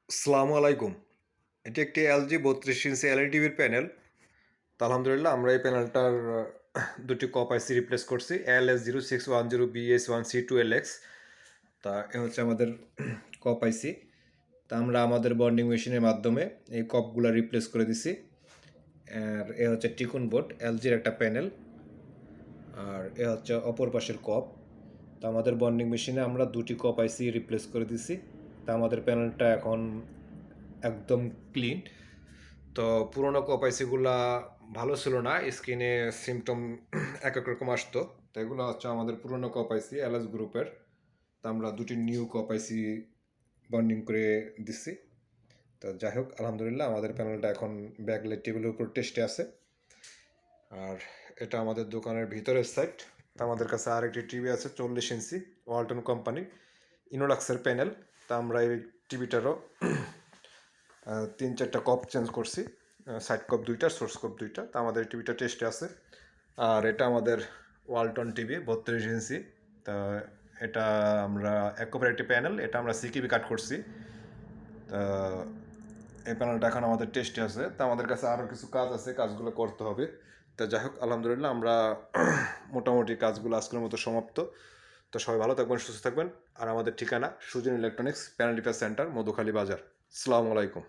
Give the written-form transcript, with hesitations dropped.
আসসালামু আলাইকুম। এটি একটি এলজি ৩২ ইঞ্চি এলইডি টিভির প্যানেল। তো আলহামদুলিল্লাহ আমরা এই প্যানেলটার দুটি কপ আইসি রিপ্লেস করছি। LS0610BS1C2LX। তা এ হচ্ছে আমাদের কপ আইসি। তা আমরা আমাদের বন্ডিং মেশিনের মাধ্যমে এই কপগুলা রিপ্লেস করে দিছি। আর এ হচ্ছে টিকুন বোর্ড, এলজির একটা প্যানেল। আর এ হচ্ছে অপর পাশের কপ। তো আমাদের বন্ডিং মেশিনে আমরা দুটি কপ আইসি রিপ্লেস করে দিছি। তা আমাদের প্যানেলটা এখন একদম ক্লিন। তো পুরোনো কপাইসিগুলা ভালো ছিল না, স্কিনে সিমটম এক এক রকম আসতো। তো এগুলো হচ্ছে আমাদের পুরোনো কপাইসি এলএস গ্রুপের। তো আমরা দুটি নিউ কপাইসি বন্ডিং করে দিচ্ছি। তো যাই হোক আলহামদুলিল্লাহ আমাদের প্যানেলটা এখন ব্যাকলাইট টেবিলের উপর টেস্টে আছে। আর এটা আমাদের দোকানের ভিতরের সাইড। তো আমাদের কাছে আরেকটি টিভি আছে 40 ইঞ্চি ওয়ালটন কোম্পানি ইনোলাক্সের প্যানেল। তা আমরা এই টিভিটারও ৩-৪টা কপ চেঞ্জ করছি, সাইড কপ দুইটা, সোর্স কপ দুইটা। তা আমাদের টিভিটা টেস্টে আছে। আর এটা আমাদের ওয়ালটন টিভি ৩২ ইঞ্চি। তা এটা আমরা একবারে একটি প্যানেল, এটা আমরা সিকিবি কাট করছি। তা এই প্যানেলটা এখন আমাদের টেস্টে আছে। তা আমাদের কাছে আরও কিছু কাজ আছে, কাজগুলো করতে হবে। তা যাই হোক আলহামদুলিল্লাহ আমরা মোটামুটি কাজগুলো আজকের মতো সমাপ্ত। তো সবাই ভালো থাকবেন, সুস্থ থাকবেন। আর আমাদের ঠিকানা Sujan electronics, panel repair center, Madhukhali বাজার। আসসালামু আলাইকুম।